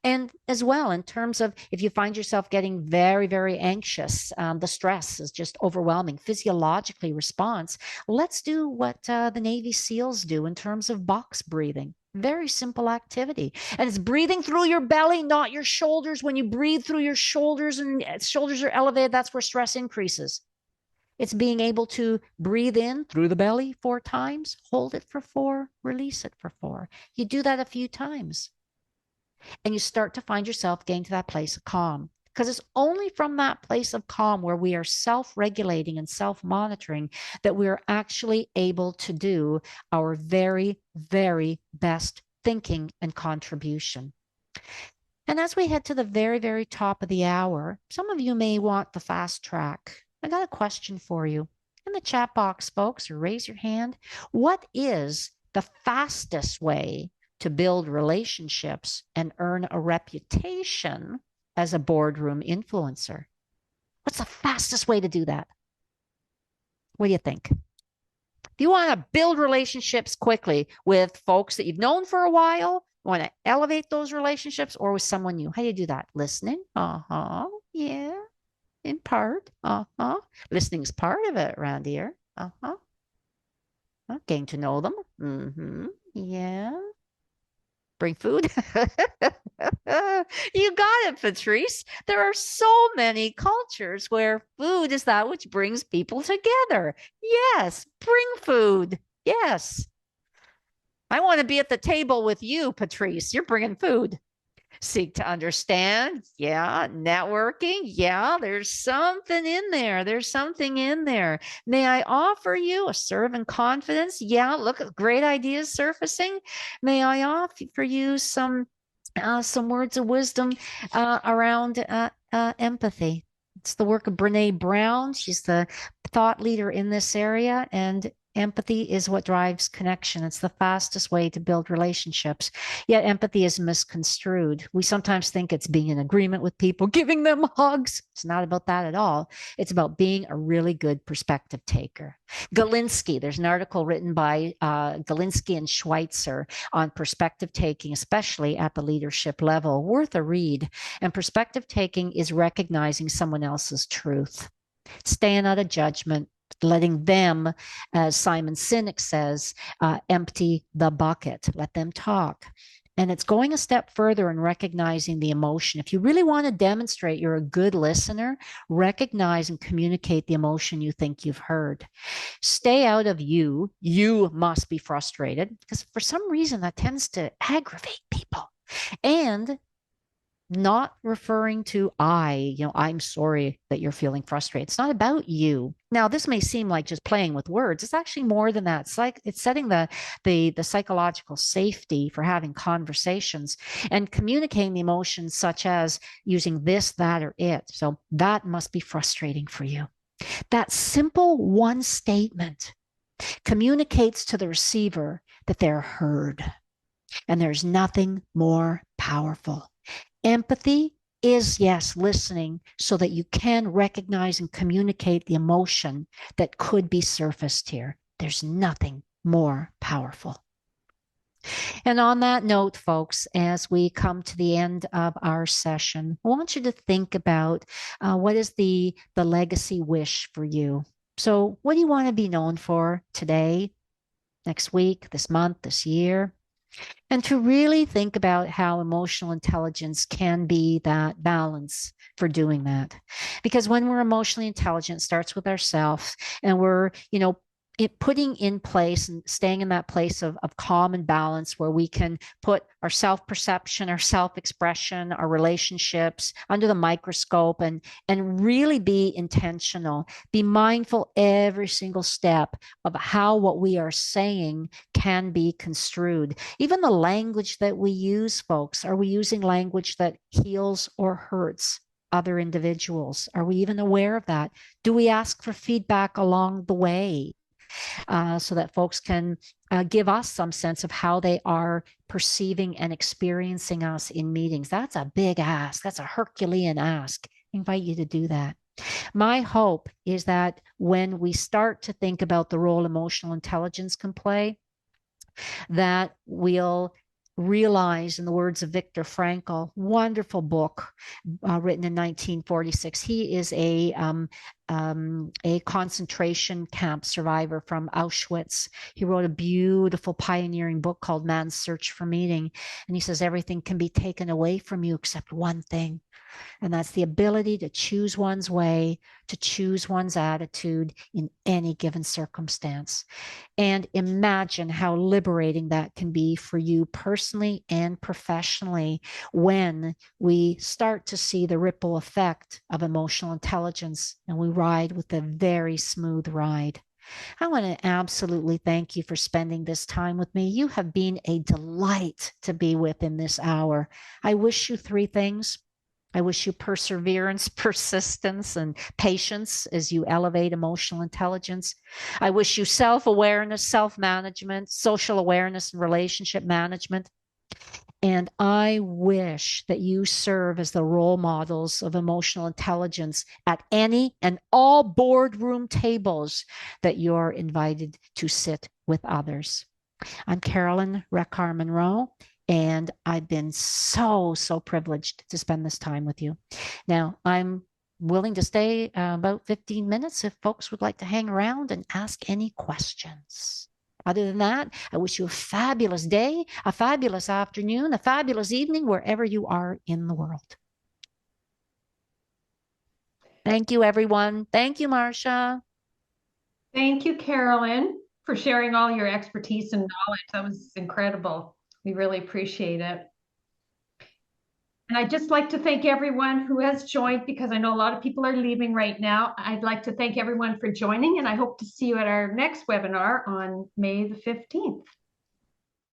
[SPEAKER 2] And as well, in terms of if you find yourself getting very anxious, the stress is just overwhelming, physiologically response, let's do what the Navy SEALs do in terms of box breathing. Very simple activity. And it's breathing through your belly, not your shoulders. When you breathe through your shoulders and shoulders are elevated, that's where stress increases. It's being able to breathe in through the belly 4 times, hold it for 4, release it for 4. You do that a few times, and you start to find yourself getting to that place of calm. Because it's only from that place of calm where we are self-regulating and self-monitoring that we're actually able to do our very, very best thinking and contribution. And as we head to the very, very top of the hour, some of you may want the fast track. I got a question for you. In the chat box, folks, or raise your hand. What is the fastest way to build relationships and earn a reputation as a boardroom influencer? What's the fastest way to do that? What do you think? If you want to build relationships quickly with folks that you've known for a while, you want to elevate those relationships, or with someone new, how do you do that? Listening? Yeah. In part. Listening is part of it around here. Getting to know them. Yeah. Bring food. You got it, Patrice. There are so many cultures where food is that which brings people together. Yes, bring food. Yes. I want to be at the table with you, Patrice. You're bringing food. Seek to understand. Yeah. Networking. Yeah. There's something in there. There's something in there. May I offer you a serve in confidence? Yeah. Look at great ideas surfacing. May I offer you some words of wisdom around empathy? It's the work of Brene Brown. She's the thought leader in this area, and empathy is what drives connection. It's the fastest way to build relationships. Yet empathy is misconstrued. We sometimes think it's being in agreement with people, giving them hugs. It's not about that at all. It's about being a really good perspective taker. Galinsky, there's an article written by Galinsky and Schweitzer on perspective taking, especially at the leadership level. Worth a read. And perspective taking is recognizing someone else's truth. Staying out of judgment, letting them, as Simon Sinek says, empty the bucket, let them talk. And it's going a step further and recognizing the emotion. If you really want to demonstrate you're a good listener, recognize and communicate the emotion you think you've heard. Stay out of you. You must be frustrated, because for some reason that tends to aggravate people. And not referring to I'm sorry that you're feeling frustrated. It's not about you. Now, this may seem like just playing with words. It's actually more than that. It's like it's setting the psychological safety for having conversations and communicating the emotions, such as using this, that, or it. So that must be frustrating for you. That simple one statement communicates to the receiver that they're heard. And there's nothing more powerful. Empathy is, yes, listening so that you can recognize and communicate the emotion that could be surfaced here. There's nothing more powerful. And on that note, folks, as we come to the end of our session, I want you to think about what is the legacy wish for you. So what do you want to be known for today, next week, this month, this year? And to really think about how emotional intelligence can be that balance for doing that. Because when we're emotionally intelligent, it starts with ourselves, and we're, putting in place and staying in that place of calm and balance where we can put our self-perception, our self-expression, our relationships under the microscope and really be intentional, be mindful every single step of how what we are saying can be construed. Even the language that we use, folks, are we using language that heals or hurts other individuals? Are we even aware of that? Do we ask for feedback along the way? So that folks can give us some sense of how they are perceiving and experiencing us in meetings. That's a big ask. That's a Herculean ask. I invite you to do that. My hope is that when we start to think about the role emotional intelligence can play, that we'll realize, in the words of Viktor Frankl, wonderful book written in 1946. He is a concentration camp survivor from Auschwitz. He wrote a beautiful pioneering book called Man's Search for Meaning. And he says, everything can be taken away from you except one thing, And that's the ability to choose one's way, to choose one's attitude in any given circumstance. And imagine how liberating that can be for you personally and professionally when we start to see the ripple effect of emotional intelligence and we ride with a very smooth ride. I want to absolutely thank you for spending this time with me. You have been a delight to be with in this hour. I wish you three things. I wish you perseverance, persistence, and patience as you elevate emotional intelligence. I wish you self-awareness, self-management, social awareness, and relationship management. And I wish that you serve as the role models of emotional intelligence at any and all boardroom tables that you're invited to sit with others. I'm Carolin Rekar Munro, and I've been so privileged to spend this time with you. Now, I'm willing to stay about 15 minutes if folks would like to hang around and ask any questions. Other than that, I wish you a fabulous day, a fabulous afternoon, a fabulous evening, wherever you are in the world. Thank you, everyone. Thank you, Marcia.
[SPEAKER 1] Thank you, Carolyn, for sharing all your expertise and knowledge. That was incredible. We really appreciate it. And I'd just like to thank everyone who has joined, because I know a lot of people are leaving right now. I'd like to thank everyone for joining, and I hope to see you at our next webinar on May the 15th.